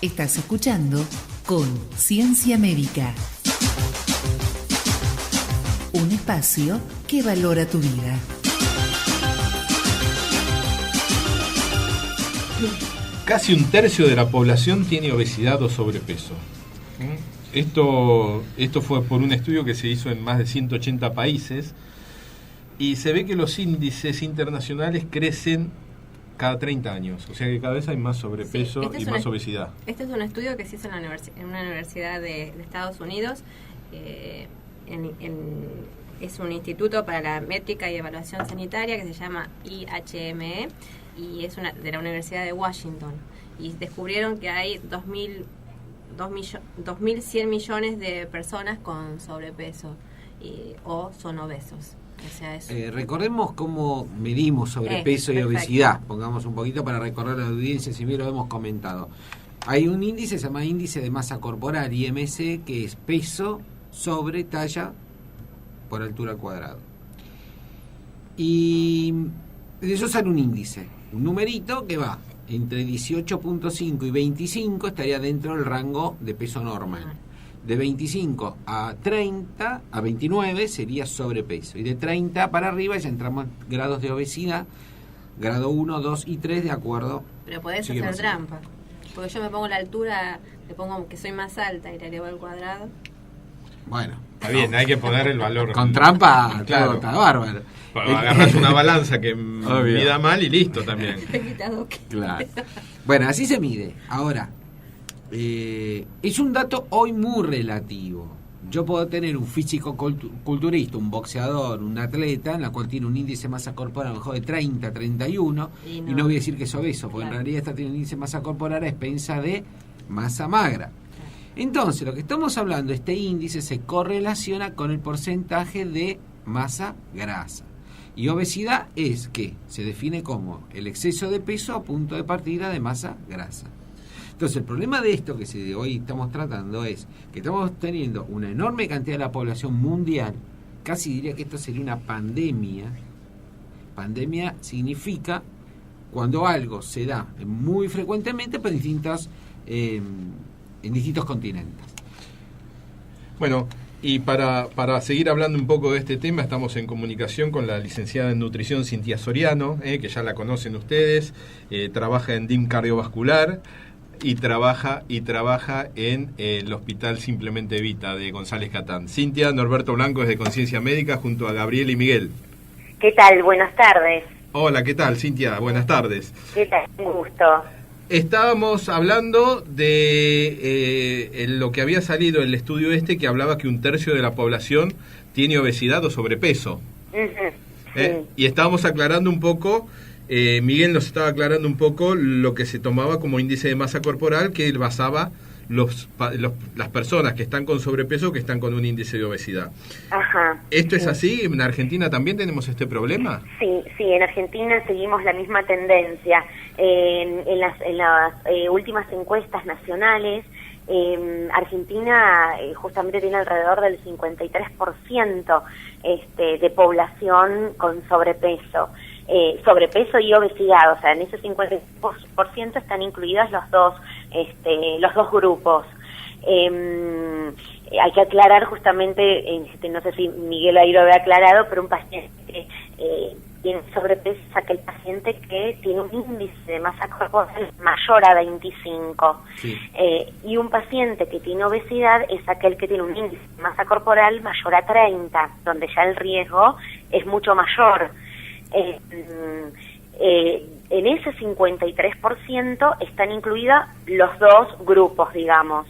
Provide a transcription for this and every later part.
Estás escuchando Conciencia Médica, un espacio que valora tu vida. Casi un tercio de la población tiene obesidad o sobrepeso. Esto fue por un estudio que se hizo en más de 180 países y se ve que los índices internacionales crecen cada 30 años, o sea que cada vez hay más sobrepeso y más obesidad. Este es un estudio que se hizo en una universidad de Estados Unidos. Es un instituto para la métrica y evaluación sanitaria que se llama IHME y es de la Universidad de Washington. Y descubrieron que hay 2.100 millones de personas con sobrepeso o son obesos. O sea, recordemos cómo medimos sobrepeso y obesidad. Pongamos un poquito para recordar a la audiencia, si bien lo hemos comentado. Hay un índice, se llama índice de masa corporal, IMC, que es peso sobre talla por altura al cuadrado. Y de eso sale un índice, un numerito que va entre 18.5 y 25, estaría dentro del rango de peso normal. De 25 a 30, a 29 sería sobrepeso. Y de 30 para arriba ya entramos en grados de obesidad, grado 1, 2 y 3 de acuerdo. Pero podés hacer trampa. Porque yo me pongo la altura, le pongo que soy más alta y le elevo al cuadrado. Bueno. Está bien, hay que poner el valor. Con trampa, claro, está bárbaro. Agarras una balanza que mida mal y listo también. Claro. Bueno, así se mide. Ahora, es un dato hoy muy relativo. Yo puedo tener un físico-culturista, un boxeador, un atleta, en la cual tiene un índice de masa corporal mejor de 30, 31, y no voy a decir que es obeso, porque en realidad esta tiene un índice de masa corporal a expensa de masa magra. Entonces, lo que estamos hablando, este índice se correlaciona con el porcentaje de masa grasa. Y obesidad es que se define como el exceso de peso a punto de partida de masa grasa. Entonces, el problema de esto que hoy estamos tratando es que estamos teniendo una enorme cantidad de la población mundial, casi diría que esto sería una pandemia. Pandemia significa cuando algo se da muy frecuentemente pero en distintos continentes. Bueno, y para seguir hablando un poco de este tema, estamos en comunicación con la licenciada en nutrición Cintia Soriano, que ya la conocen ustedes, trabaja en DIM Cardiovascular y trabaja en el Hospital Simplemente Evita de González Catán. Cintia, Norberto Blanco desde Conciencia Médica junto a Gabriel y Miguel. ¿Qué tal? Buenas tardes. Hola, ¿qué tal, Cintia? Buenas tardes. ¿Qué tal? Un gusto. Estábamos hablando de lo que había salido el estudio que hablaba que un tercio de la población tiene obesidad o sobrepeso. Sí. Y estábamos aclarando un poco, Miguel nos estaba aclarando un poco lo que se tomaba como índice de masa corporal, que basaba las personas que están con sobrepeso que están con un índice de obesidad. Ajá. ¿Esto es así? ¿En Argentina también tenemos este problema? Sí, en Argentina seguimos la misma tendencia. En las últimas encuestas nacionales, Argentina justamente tiene alrededor del 53% de población con sobrepeso. Sobrepeso y obesidad, o sea, en ese 50% están incluidos los dos grupos. Hay que aclarar justamente, no sé si Miguel ahí lo había aclarado, pero un paciente que tiene sobrepeso es aquel paciente que tiene un índice de masa corporal mayor a 25. Sí. Y un paciente que tiene obesidad es aquel que tiene un índice de masa corporal mayor a 30, donde ya el riesgo es mucho mayor. En ese 53% están incluidos los dos grupos, digamos,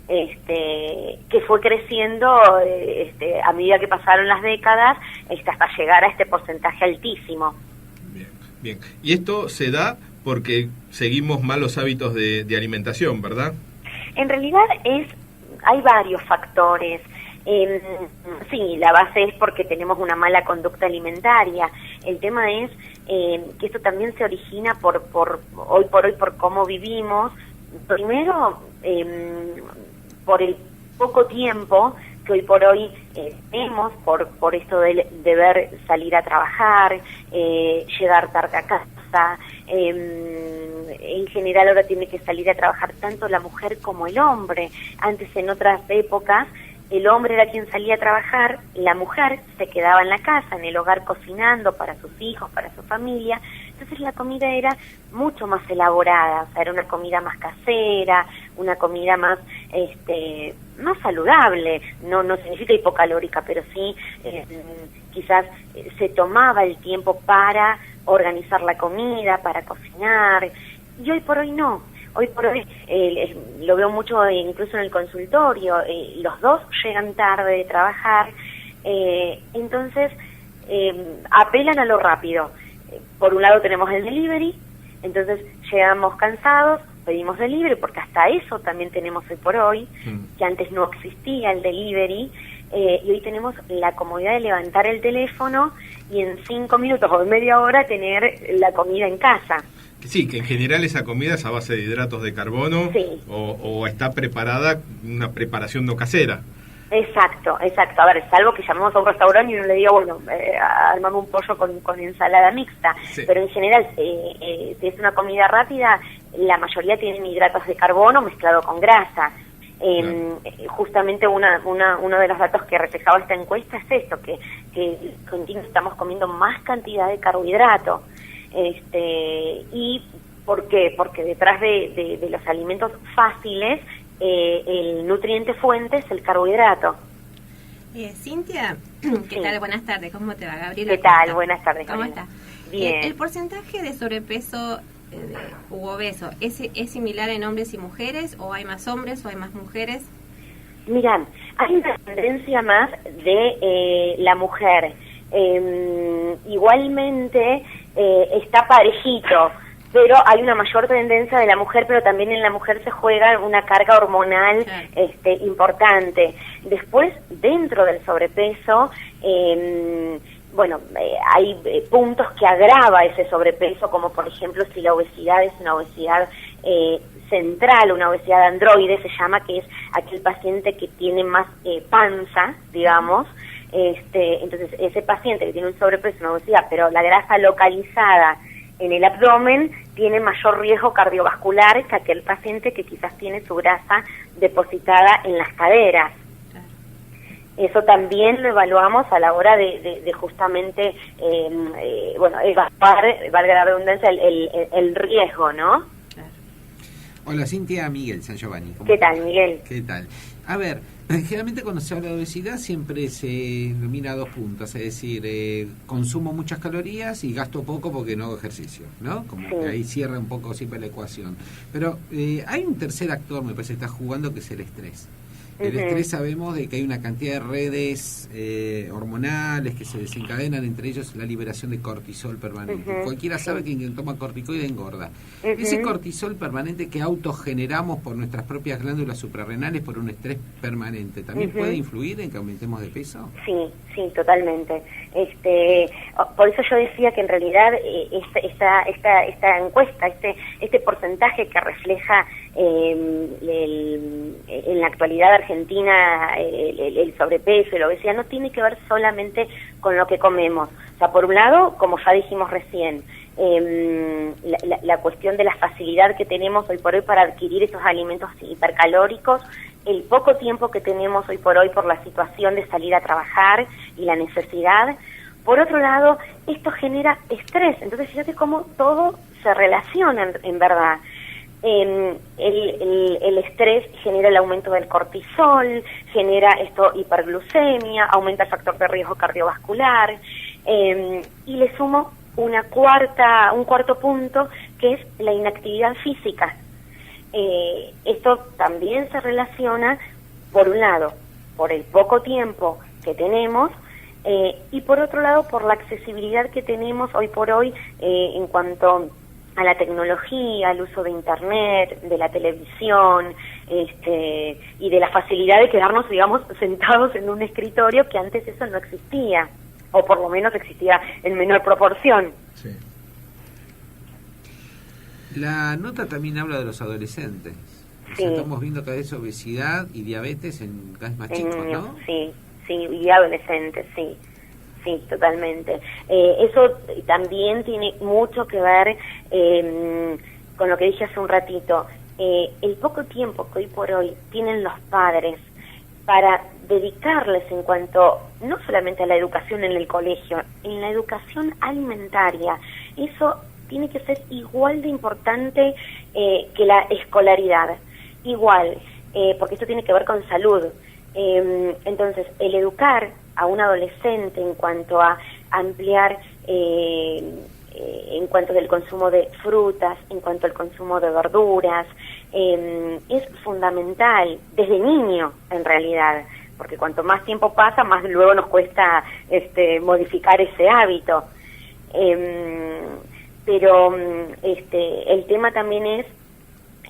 que fue creciendo a medida que pasaron las décadas hasta llegar a este porcentaje altísimo. Bien. Y esto se da porque seguimos malos hábitos de alimentación, ¿verdad? En realidad hay varios factores. Sí, la base es porque tenemos una mala conducta alimentaria. El tema es que esto también se origina por hoy por cómo vivimos. Primero, por el poco tiempo que hoy por hoy tenemos, por esto de deber salir a trabajar, llegar tarde a casa. En general ahora tiene que salir a trabajar tanto la mujer como el hombre. Antes, en otras épocas, el hombre era quien salía a trabajar, la mujer se quedaba en la casa, en el hogar, cocinando para sus hijos, para su familia. Entonces la comida era mucho más elaborada, o sea, era una comida más casera, una comida más más saludable. No significa hipocalórica, pero sí quizás se tomaba el tiempo para organizar la comida, para cocinar, y hoy por hoy no. Hoy por hoy lo veo mucho incluso en el consultorio, los dos llegan tarde de trabajar, entonces apelan a lo rápido. Por un lado tenemos el delivery, entonces llegamos cansados, pedimos delivery, porque hasta eso también tenemos hoy por hoy, que antes no existía el delivery, y hoy tenemos la comodidad de levantar el teléfono y en 5 minutos o en media hora tener la comida en casa. Sí, que en general esa comida es a base de hidratos de carbono, sí, o está preparada, una preparación no casera. Exacto. A ver, salvo que llamemos a un restaurante y uno le diga, bueno, armame un pollo con ensalada mixta. Sí. Pero en general, si es una comida rápida, la mayoría tienen hidratos de carbono mezclado con grasa. Justamente uno de los datos que reflejaba esta encuesta es esto, que continuamente estamos comiendo más cantidad de carbohidrato. ¿Y por qué? Porque detrás de los alimentos fáciles, el nutriente fuente es el carbohidrato. Cintia, ¿qué tal? Buenas tardes, ¿cómo te va? Gabriela. ¿Qué tal? Buenas tardes. ¿Cómo estás? Bien. ¿El porcentaje de sobrepeso u obeso es similar en hombres y mujeres, o hay más hombres o hay más mujeres? Mirá, hay una tendencia más de la mujer. Igualmente está parejito, pero hay una mayor tendencia de la mujer, pero también en la mujer se juega una carga hormonal, claro, importante. Después, dentro del sobrepeso, hay puntos que agrava ese sobrepeso, como por ejemplo si la obesidad es una obesidad central, una obesidad androide se llama, que es aquel paciente que tiene más panza, digamos. Entonces ese paciente que tiene un sobrepeso, una obesidad, pero la grasa localizada en el abdomen, tiene mayor riesgo cardiovascular que aquel paciente que quizás tiene su grasa depositada en las caderas. Claro. Eso también lo evaluamos a la hora de justamente, evaluar, valga la redundancia, el riesgo, ¿no? Claro. Hola, Cintia. Miguel San Giovanni. ¿Qué tal, Miguel? ¿Qué tal? A ver, generalmente cuando se habla de obesidad siempre se denomina 2 puntos, es decir, consumo muchas calorías y gasto poco porque no hago ejercicio, ¿no? Como sí, que ahí cierra un poco siempre la ecuación. Pero hay un tercer actor, me parece, que está jugando, que es el estrés. El estrés, sabemos de que hay una cantidad de redes hormonales que se desencadenan, entre ellos la liberación de cortisol permanente. Cualquiera sabe que quien toma corticoide engorda. Ese cortisol permanente que autogeneramos por nuestras propias glándulas suprarrenales por un estrés permanente, ¿también puede influir en que aumentemos de peso? Sí, totalmente. Por eso yo decía que en realidad esta encuesta, este porcentaje que refleja en la actualidad argentina el sobrepeso y la obesidad no tiene que ver solamente con lo que comemos. O sea, por un lado, como ya dijimos recién, la cuestión de la facilidad que tenemos hoy por hoy para adquirir esos alimentos hipercalóricos, el poco tiempo que tenemos hoy por hoy por la situación de salir a trabajar y la necesidad. Por otro lado, esto genera estrés. Entonces, fíjate cómo todo se relaciona en verdad. El estrés genera el aumento del cortisol, genera hiperglucemia, aumenta el factor de riesgo cardiovascular, y le sumo un cuarto punto, que es la inactividad física. Esto también se relaciona, por un lado, por el poco tiempo que tenemos, y por otro lado, por la accesibilidad que tenemos hoy por hoy en cuanto a la tecnología, al uso de internet, de la televisión, y de la facilidad de quedarnos, digamos, sentados en un escritorio, que antes eso no existía, o por lo menos existía en menor proporción. Sí. La nota también habla de los adolescentes. Sí. O sea, estamos viendo cada vez obesidad y diabetes en cada vez más chicos, ¿no? Sí, y adolescentes, sí, totalmente. Eso también tiene mucho que ver con lo que dije hace un ratito, el poco tiempo que hoy por hoy tienen los padres para dedicarles en cuanto no solamente a la educación en el colegio, en la educación alimentaria, eso tiene que ser igual de importante que la escolaridad, igual, porque esto tiene que ver con salud. Entonces, el educar a un adolescente en cuanto a ampliar, en cuanto del consumo de frutas, en cuanto al consumo de verduras, es fundamental desde niño, en realidad, porque cuanto más tiempo pasa, más luego nos cuesta modificar ese hábito. Pero el tema también es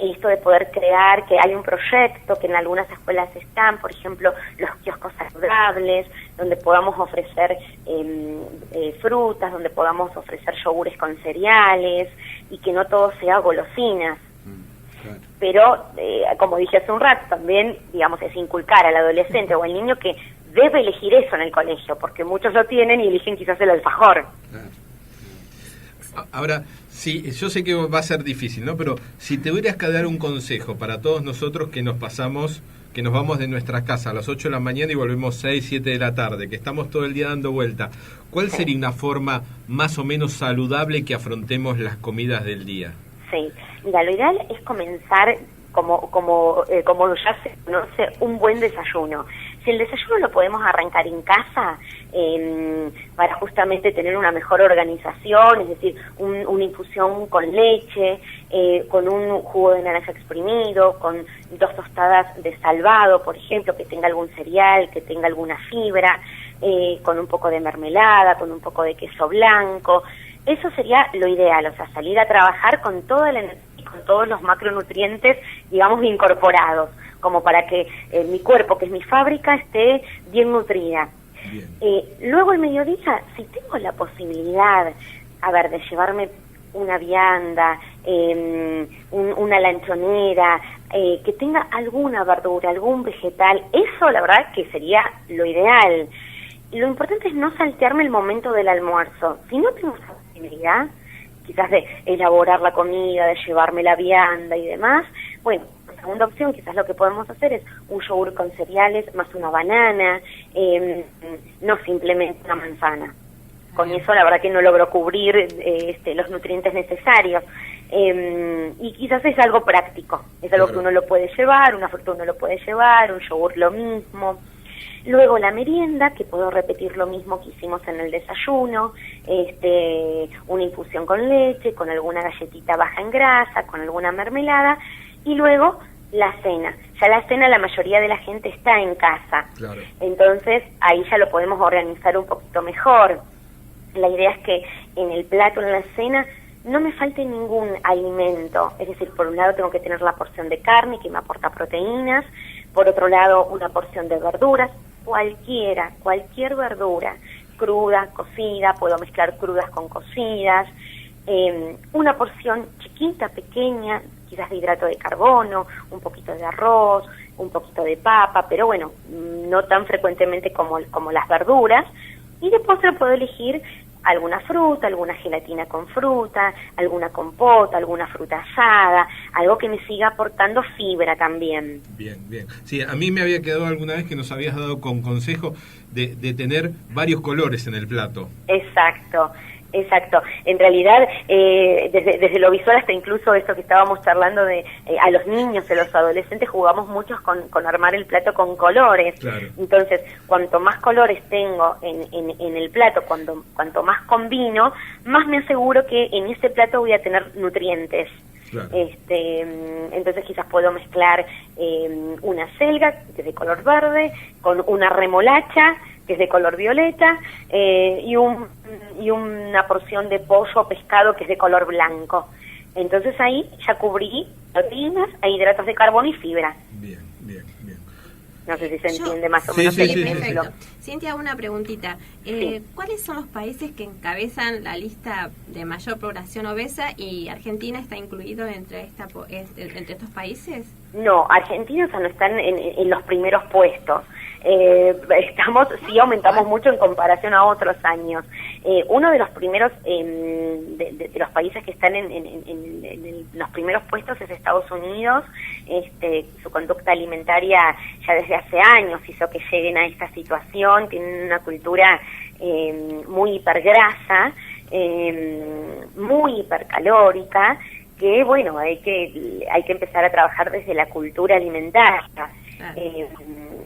esto de poder crear, que hay un proyecto que en algunas escuelas están, por ejemplo, los kioscos saludables, donde podamos ofrecer frutas, donde podamos ofrecer yogures con cereales, y que no todo sea golosinas. Claro. Pero, como dije hace un rato, también, digamos, es inculcar al adolescente o al niño que debe elegir eso en el colegio, porque muchos lo tienen y eligen quizás el alfajor. Claro. Ahora, sí, yo sé que va a ser difícil, ¿no? Pero si te tuvieras que dar un consejo para todos nosotros que nos vamos de nuestra casa a las 8 de la mañana y volvemos 6, 7 de la tarde, que estamos todo el día dando vuelta, ¿cuál sería una forma más o menos saludable que afrontemos las comidas del día? Sí, mira, lo ideal es comenzar como ya se conoce, un buen desayuno. Si el desayuno lo podemos arrancar en casa, para justamente tener una mejor organización, es decir, una infusión con leche, con un jugo de naranja exprimido, con 2 tostadas de salvado, por ejemplo, que tenga algún cereal, que tenga alguna fibra, con un poco de mermelada, con un poco de queso blanco. Eso sería lo ideal, o sea, salir a trabajar con toda la energía, con todos los macronutrientes, digamos, incorporados, como para que mi cuerpo, que es mi fábrica, esté bien nutrida. Luego al mediodía, si tengo la posibilidad, de llevarme una vianda, una lanchonera, que tenga alguna verdura, algún vegetal, eso la verdad que sería lo ideal. Lo importante es no saltearme el momento del almuerzo. Si no tengo esa posibilidad, quizás de elaborar la comida, de llevarme la vianda y demás, bueno, la segunda opción, quizás lo que podemos hacer es un yogur con cereales más una banana, no simplemente una manzana. Con eso la verdad que no logro cubrir los nutrientes necesarios. Y quizás es algo práctico, es algo que uno lo puede llevar, una fruta uno lo puede llevar, un yogur lo mismo. Luego la merienda, que puedo repetir lo mismo que hicimos en el desayuno, una infusión con leche, con alguna galletita baja en grasa, con alguna mermelada, y luego la cena. Ya la cena la mayoría de la gente está en casa, claro. Entonces ahí ya lo podemos organizar un poquito mejor. La idea es que en el plato, en la cena, no me falte ningún alimento, es decir, por un lado tengo que tener la porción de carne que me aporta proteínas, por otro lado una porción de verduras, cualquier verdura, cruda, cocida, puedo mezclar crudas con cocidas, una porción chiquita, pequeña, quizás de hidrato de carbono, un poquito de arroz, un poquito de papa, pero bueno, no tan frecuentemente como las verduras, y de postre puedo elegir alguna fruta, alguna gelatina con fruta, alguna compota, alguna fruta asada, algo que me siga aportando fibra también. Bien. Sí, a mí me había quedado alguna vez que nos habías dado con consejo de tener varios colores en el plato. Exacto. En realidad, desde lo visual hasta incluso eso que estábamos charlando de a los niños, a los adolescentes, jugamos muchos con armar el plato con colores. Claro. Entonces, cuanto más colores tengo en el plato, cuanto más combino, más me aseguro que en ese plato voy a tener nutrientes. Claro. Entonces quizás puedo mezclar una selga, que es de color verde, con una remolacha, que es de color violeta, y una porción de pollo o pescado que es de color blanco. Entonces ahí ya cubrí proteínas e hidratos de carbono y fibra. Bien. No sé si se entiende más o menos. Sí. Perfecto. Cintia, una preguntita. Sí. ¿Cuáles son los países que encabezan la lista de mayor población obesa y Argentina está incluido entre estos países? No, Argentina no están en los primeros puestos. Sí aumentamos mucho en comparación a otros años. Uno de los primeros de los países que están en los primeros puestos es Estados Unidos. Su conducta alimentaria ya desde hace años hizo que lleguen a esta situación. Tienen una cultura muy hipergrasa, muy hipercalórica, que bueno, hay que empezar a trabajar desde la cultura alimentaria.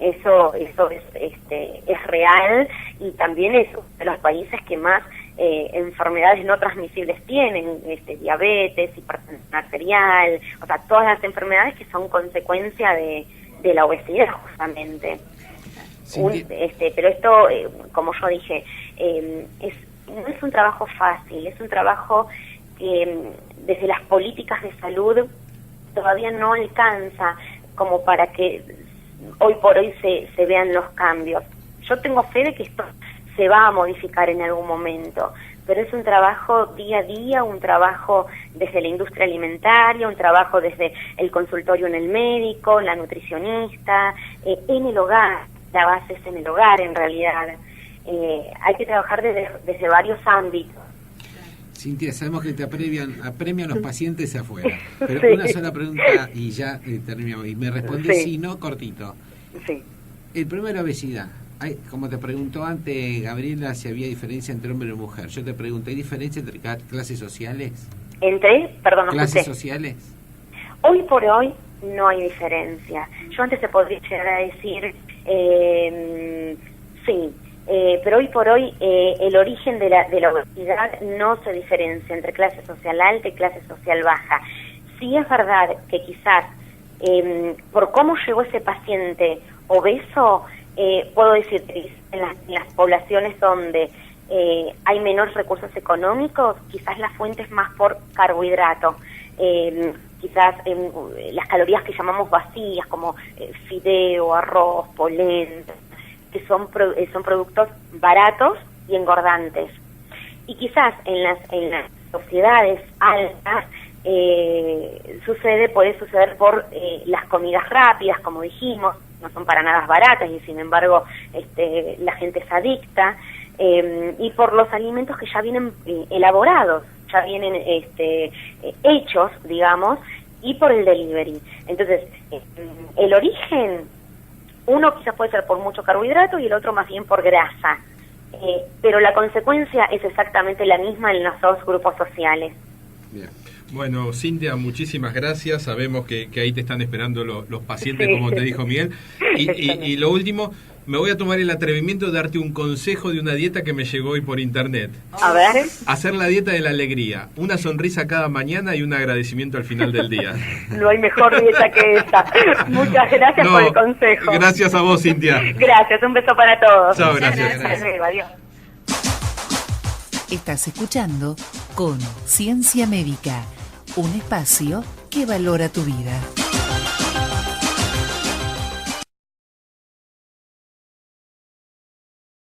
Eso es real, y también es uno de los países que más enfermedades no transmisibles tienen, diabetes, hipertensión arterial, o sea, todas las enfermedades que son consecuencia de la obesidad, justamente. Sí, Pero esto, como yo dije, no es un trabajo fácil, es un trabajo que desde las políticas de salud todavía no alcanza como para que hoy por hoy se vean los cambios. Yo tengo fe de que esto se va a modificar en algún momento, pero es un trabajo día a día, un trabajo desde la industria alimentaria, un trabajo desde el consultorio en el médico, la nutricionista, en el hogar. La base es en el hogar, en realidad. Hay que trabajar desde varios ámbitos. Cintia, sabemos que te apremian los pacientes afuera, pero Sí. una sola pregunta y ya terminamos. Y me respondés, Sí. si no, cortito. Sí. El problema de la obesidad. Como te preguntó antes Gabriela si había diferencia entre hombre y mujer. Yo te pregunto, ¿hay diferencia entre clases sociales? Perdón, no ¿Clases escuché. sociales? Hoy por hoy no hay diferencia. Yo antes te podría llegar a decir, sí, pero hoy por hoy el origen de la obesidad no se diferencia entre clase social alta y clase social baja. Sí es verdad que quizás por cómo llegó ese paciente obeso, puedo decir que en las poblaciones donde hay menores recursos económicos, quizás la fuente es más por carbohidrato. Quizás las calorías que llamamos vacías, como fideo, arroz, polenta, que son productos baratos y engordantes. Y quizás en las sociedades altas puede suceder por las comidas rápidas, como dijimos, no son para nada baratas y sin embargo la gente es adicta, y por los alimentos que ya vienen elaborados, ya vienen hechos, digamos, y por el delivery. Entonces, el origen, uno quizás puede ser por mucho carbohidrato y el otro más bien por grasa, pero la consecuencia es exactamente la misma en los dos grupos sociales. Bien. Bueno, Cintia, muchísimas gracias. Sabemos que ahí te están esperando los pacientes, Sí. como te dijo Miguel. Y lo último, me voy a tomar el atrevimiento de darte un consejo de una dieta que me llegó hoy por internet. A ver. Hacer la dieta de la alegría. Una sonrisa cada mañana y un agradecimiento al final del día. No hay mejor dieta que esa. Muchas gracias por el consejo. Gracias a vos, Cintia. Gracias, un beso para todos. Chao, gracias. Hasta luego, adiós. Estás escuchando Conciencia Médica, un espacio que valora tu vida.